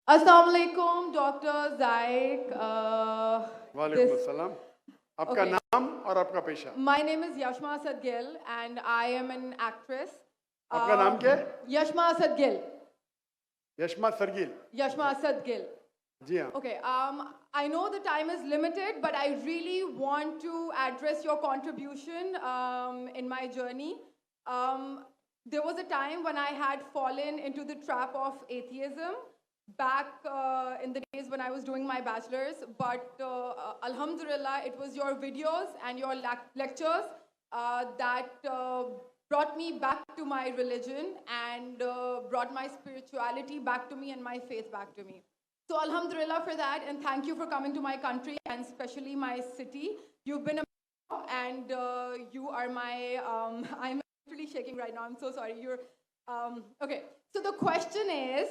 Assalamu alaikum, Dr. Zaik. वालेकुम अस्सलाम। आपका Okay. नाम और आपका पेशा? My name is Yashma Asad Gill, and I am an actress. आपका नाम क्या है? Yashma Asad Gill. Yashma सरगिल। Yashma Asad Gill. जी हाँ। Okay. I know the time is limited, but I really want to address your contribution in my journey. There was a time when I had fallen into the trap of atheism back in the days when I was doing my bachelor's. But Alhamdulillah, it was your videos and your lectures that brought me back to my religion and brought my spirituality back to me and my faith back to me. So Alhamdulillah for that, and thank you for coming to my country and especially my city. You've been a and you are my, I'm actually shaking right now, I'm so sorry. Okay, so the question is,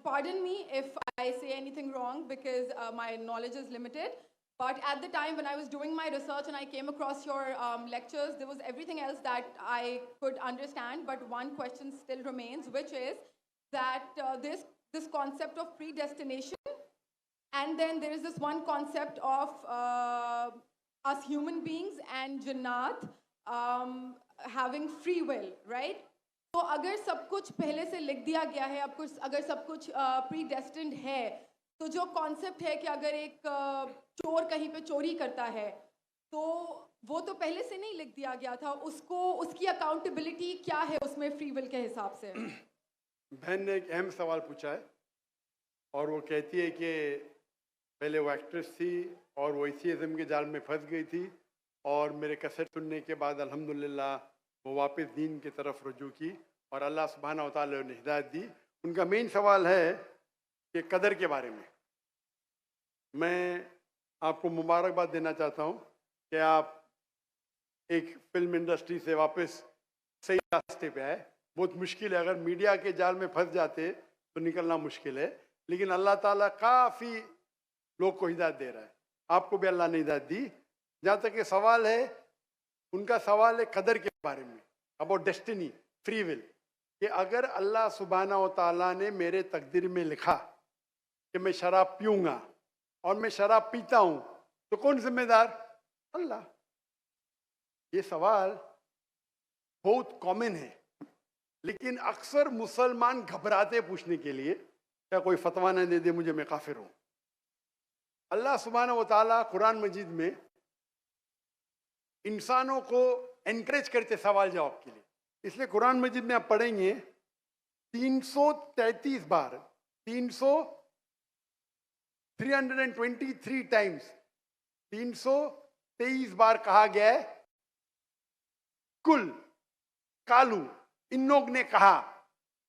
pardon me if I say anything wrong because my knowledge is limited. But at the time when I was doing my research and I came across your lectures, there was everything else that I could understand. But one question still remains, which is that this concept of predestination, and then there is this one concept of us human beings and Jannat having free will, right? तो अगर सब कुछ पहले से लिख दिया गया है, अब कुछ अगर सब कुछ प्रीडेस्टिन्ड है, तो जो कॉन्सेप्ट है कि अगर एक चोर कहीं पे चोरी करता है, तो वो तो पहले से नहीं लिख दिया गया था, उसको उसकी अकाउंटेबिलिटी क्या है उसमें फ्री विल के हिसाब से? बहन ने एक अहम सवाल पूछा है और वो कहती है कि पहले वो एक्ट्रेस थी और वो एथियज्म के जाल में फंस गई थी और मेरे कैसेट सुनने के बाद अल्हम्दुलिल्लाह वो वापस दीन की तरफ रुजू की और अल्लाह सुब्हानहू व तआला ने हिदायत दी। उनका मेन सवाल है कि कदर के बारे में। मैं आपको मुबारकबाद देना चाहता हूँ कि आप एक फिल्म इंडस्ट्री से वापस सही रास्ते पे आए। बहुत मुश्किल है, अगर मीडिया के जाल में फंस जाते तो निकलना मुश्किल है, लेकिन अल्लाह ताला काफ़ी लोग को हिदायत दे रहा है। आपको भी अल्लाह ने हिदायत दी। जहाँ तक ये सवाल है, उनका सवाल है कदर के बारे में, अबाउट डेस्टिनी, फ्री विल, कि अगर अल्लाह सुब्हानहू व तआला ने मेरे तकदीर में लिखा कि मैं शराब पीऊँगा और मैं शराब पीता हूँ, तो कौन जिम्मेदार? अल्लाह। ये सवाल बहुत कॉमन है, लेकिन अक्सर मुसलमान घबराते पूछने के लिए, क्या कोई फतवा न दे दे मुझे, मैं काफिर हूँ। अल्लाह सुब्हानहू व तआला कुरान मजीद में इंसानों को एनकरेज करते सवाल जवाब के लिए, इसलिए कुरान मजीद में आप पढ़ेंगे 333 बार 323 टाइम्स 323 बार कहा गया है कुल, कालू, इन लोग ने कहा,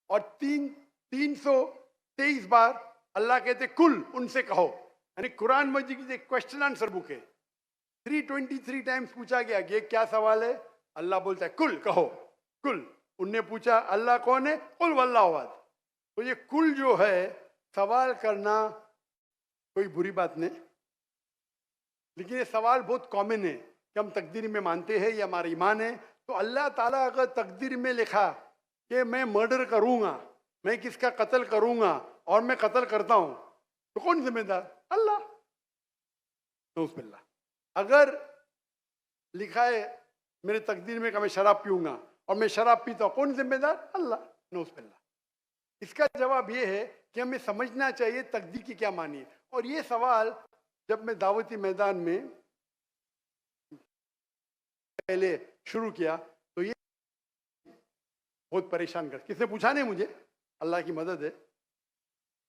और 323 बार अल्लाह कहते कुल, उनसे कहो। यानी कुरान मजीद की एक क्वेश्चन आंसर बुक है। 323 टाइम्स पूछा गया कि क्या सवाल है, अल्लाह बोलता है कुल, कहो कुल। उनने पूछा अल्लाह कौन है, कुल वल्लाहु अहद। तो ये कुल जो है, सवाल करना कोई बुरी बात नहीं, लेकिन ये सवाल बहुत कॉमन है कि हम तकदीर में मानते हैं, ये हमारा ईमान है। तो अल्लाह ताला अगर तकदीर में लिखा कि मैं मर्डर करूंगा, मैं किसका कत्ल करूंगा और मैं कत्ल करता हूं, तो कौन जिम्मेदार? अल्लाह। नऊज़ुबिल्लाह। अगर लिखा है मेरे तकदीर में कि मैं शराब पीऊंगा और मैं शराब पीता हूं, कौन जिम्मेदार? अल्लाह। नऊज़ुबिल्लाह। इसका जवाब ये है कि हमें समझना चाहिए तकदीर की क्या मानी है। और ये सवाल जब मैं दावती मैदान में पहले शुरू किया तो ये बहुत परेशान कर, किसने पूछा नहीं मुझे, अल्लाह की मदद है,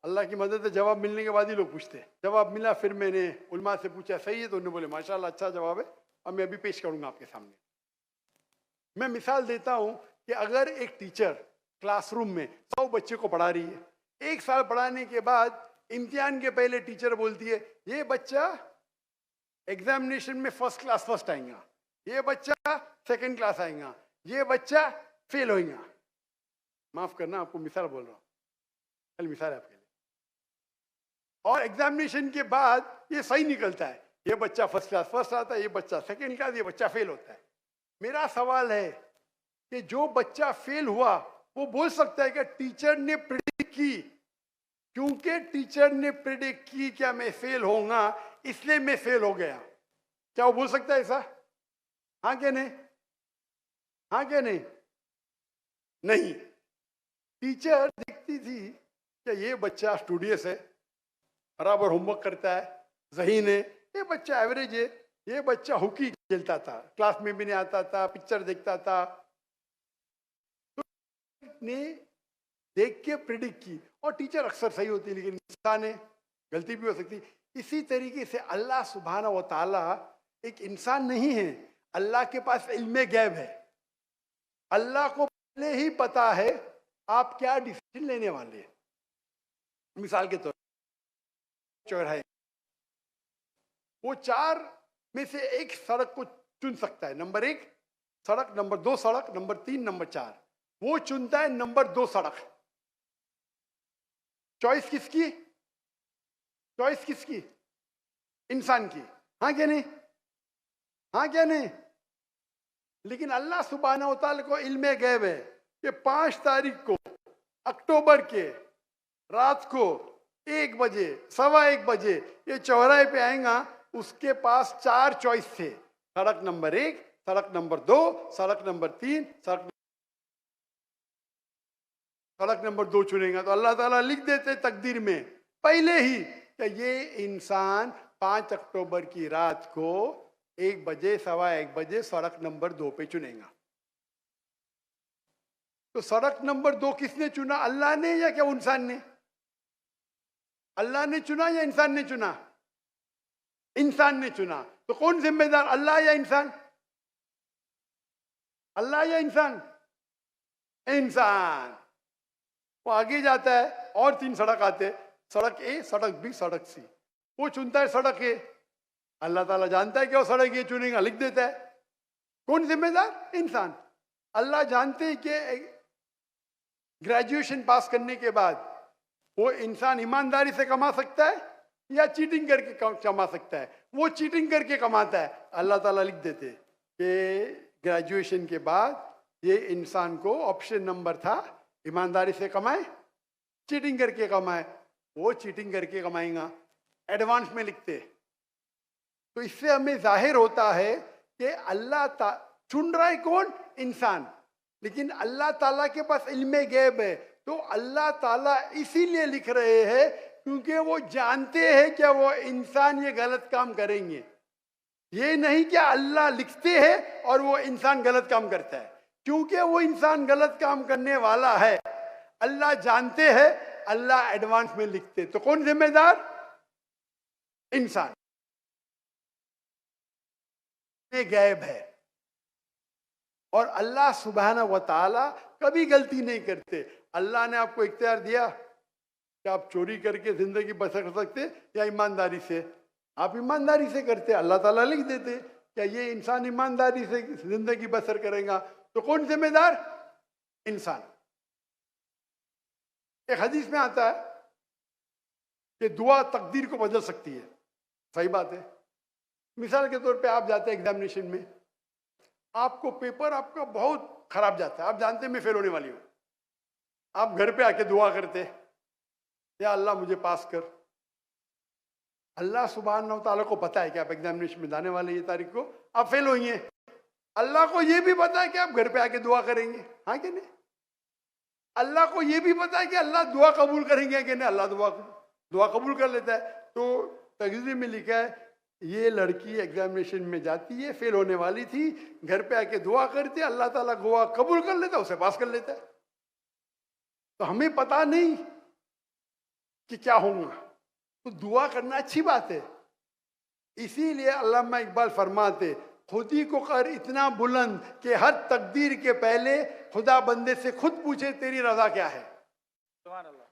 अल्लाह की मदद है। जवाब मिलने के बाद ही लोग पूछते हैं। जवाब मिला, फिर मैंने उलमा से पूछा सही है, तो उन्होंने बोले माशाल्लाह अच्छा जवाब है, और मैं अभी पेश करूंगा आपके सामने। मैं मिसाल देता हूं कि अगर एक टीचर क्लासरूम में 100 बच्चे को पढ़ा रही है, 1 साल पढ़ाने के बाद इम्तिहान के पहले टीचर बोलती है ये बच्चा एग्जामिनेशन में फर्स्ट क्लास फर्स्ट आएगा, ये बच्चा सेकंड क्लास आएगा, ये बच्चा फेल होएगा। माफ करना, आपको मिसाल बोल रहा हूँ, कल मिसाल है आपके लिए। और एग्जामिनेशन के बाद ये सही निकलता है, ये बच्चा फर्स्ट क्लास फर्स्ट आता है, ये बच्चा सेकंड क्लास, ये बच्चा फेल होता है। मेरा सवाल है कि जो बच्चा फेल हुआ वो बोल सकता है कि टीचर ने प्रेडिक्ट की क्योंकि टीचर ने प्रिडिक्ट की क्या मैं फेल होऊंगा, इसलिए मैं फेल हो गया। क्या वो बोल सकता है ऐसा? हाँ क्या नहीं? हाँ क्या नहीं? नहीं। टीचर देखती थी कि ये बच्चा स्टूडियस है, बराबर होमवर्क करता है, ज़हीन है, ये बच्चा एवरेज है, ये बच्चा हॉकी खेलता था, क्लास में भी नहीं आता था, पिक्चर देखता था, तो ने देख के प्रिडिक्ट की। और टीचर अक्सर सही होती है, लेकिन इंसान है, गलती भी हो सकती। इसी तरीके से अल्लाह सुब्हाना व ताला एक इंसान नहीं है, अल्लाह के पास इल्मे गैब है। अल्लाह को पहले ही पता है आप क्या डिसीजन लेने वाले हैं। मिसाल के तौर चौराहे, वो 4 में से एक सड़क को चुन सकता है, नंबर 1 सड़क, नंबर 2 सड़क, नंबर 3, नंबर 4। वो चुनता है नंबर 2 सड़क। चॉइस किसकी? चॉइस किसकी? इंसान की। हाँ क्या नहीं? हाँ क्या नहीं? लेकिन अल्लाह सुब्हानहू व तआला को इल्मे गैब है कि 5 तारीख को अक्टूबर के रात को 1 बजे, 1:15 बजे ये चौराहे पे आएगा। उसके पास 4 चॉइस थे, सड़क नंबर 1, सड़क नंबर 2, सड़क नंबर 3, सड़क नंबर 2 चुनेगा। तो अल्लाह ताला लिख देते तकदीर में पहले ही कि ये इंसान 5 अक्टूबर की रात को 1 बजे, 1:15 बजे सड़क नंबर 2 पे चुनेगा। तो सड़क नंबर 2 किसने चुना? अल्लाह ने या क्या इंसान ने? अल्लाह ने चुना या इंसान ने चुना? इंसान ने चुना। तो कौन जिम्मेदार, अल्लाह या इंसान? अल्लाह या इंसान? इंसान। वो आगे जाता है और 3 सड़क आते, सड़क ए, सड़क बी, सड़क सी। वो चुनता है सड़क ए। अल्लाह ताला जानता है कि वो सड़क ये चुनेगा, लिख देता है। कौन जिम्मेदार? इंसान। अल्लाह जानते हैं कि ग्रेजुएशन पास करने के बाद वो इंसान ईमानदारी से कमा सकता है या चीटिंग करके कमा सकता है। वो चीटिंग करके कमाता है, अल्लाह ताला लिख देते कि ग्रेजुएशन के बाद ये इंसान को ऑप्शन नंबर था ईमानदारी से कमाए, चीटिंग करके कमाए। वो चीटिंग करके कमाएगा, एडवांस में लिखते। तो इससे हमें जाहिर होता है कि अल्लाह चुन रहा है कौन? इंसान। लेकिन अल्लाह ताला के पास इल्मे गैब है। तो अल्लाह ताला इसीलिए लिख रहे हैं क्योंकि वो जानते हैं कि वो इंसान ये गलत काम करेंगे। ये नहीं कि अल्लाह लिखते हैं और वो इंसान गलत काम करता है। क्योंकि वो इंसान गलत काम करने वाला है, अल्लाह जानते हैं, अल्लाह एडवांस में लिखते। तो कौन जिम्मेदार? इंसान। ये गैब है। और अल्लाह सुब्हानहू व तआला कभी गलती नहीं करते। अल्लाह ने आपको इख्तियार दिया कि आप चोरी करके जिंदगी बसर कर सकते या ईमानदारी से। आप ईमानदारी से करते, अल्लाह ताला लिख देते क्या ये इंसान ईमानदारी से जिंदगी बसर करेगा। तो कौन जिम्मेदार? इंसान। एक हदीस में आता है कि दुआ तकदीर को बदल सकती है। सही बात है। मिसाल के तौर पे आप जाते हैं एग्जामिनेशन में, आपको पेपर आपका बहुत खराब जाता है, आप जानते हैं मैं फेल होने वाली हूँ। आप घर पे आके दुआ करते, या अल्लाह मुझे पास कर। अल्लाह सुब्हानहू तआला को पता है कि आप एग्जामिनेशन में जाने वाले ये तारीख को आप फेल होंगे। अल्लाह को ये भी पता है कि आप घर पे आके दुआ करेंगे। हाँ कि नहीं? अल्लाह को ये भी पता है कि अल्लाह दुआ कबूल करेंगे कि नहीं। अल्लाह दुआ कबूल कर लेता है। तो तकदीर में लिखा है ये लड़की एग्जामिनेशन में जाती है, फेल होने वाली थी, घर पे आके दुआ करती है, अल्लाह ताला दुआ कबूल कर लेता है, उसे पास कर लेता है। तो हमें पता नहीं कि क्या होगा, तो दुआ करना अच्छी बात है। इसीलिए अल्लामा इकबाल फरमाते खुदी को कर इतना बुलंद कि हर तकदीर के पहले खुदा बंदे से खुद पूछे तेरी रजा क्या है। सुभान अल्लाह।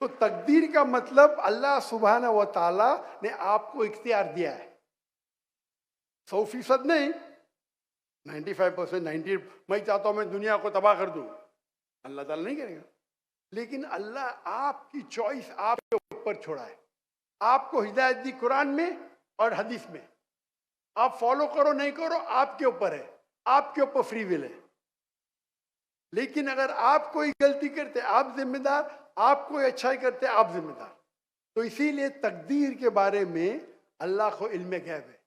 तो तकदीर का मतलब अल्लाह सुब्हानहू व तआला ने आपको इख्तियार दिया है। 100% नहीं, 95%, 90। मैं चाहता हूं मैं दुनिया को तबाह कर दूं, अल्लाह ताला नहीं करेगा। लेकिन अल्लाह आपकी चॉइस आपके ऊपर छोड़ा है। आपको हिदायत दी कुरान में और हदीस में, आप फॉलो करो नहीं करो आपके ऊपर है, आपके ऊपर फ्री विल है। लेकिन अगर आप कोई गलती करते आप जिम्मेदार, आप कोई अच्छाई करते आप जिम्मेदार। तो इसीलिए तकदीर के बारे में अल्लाह को इल्म गैब है।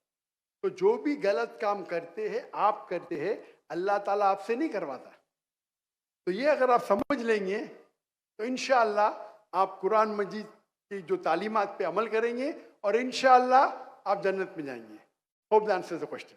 तो जो भी गलत काम करते हैं आप करते हैं, अल्लाह ताला आपसे नहीं करवाता। तो ये अगर आप समझ लेंगे तो इंशाअल्लाह आप कुरान मजीद की जो तालीमात पे अमल करेंगे और इंशाअल्लाह आप जन्नत में जाएंगे। Hope that answers the question.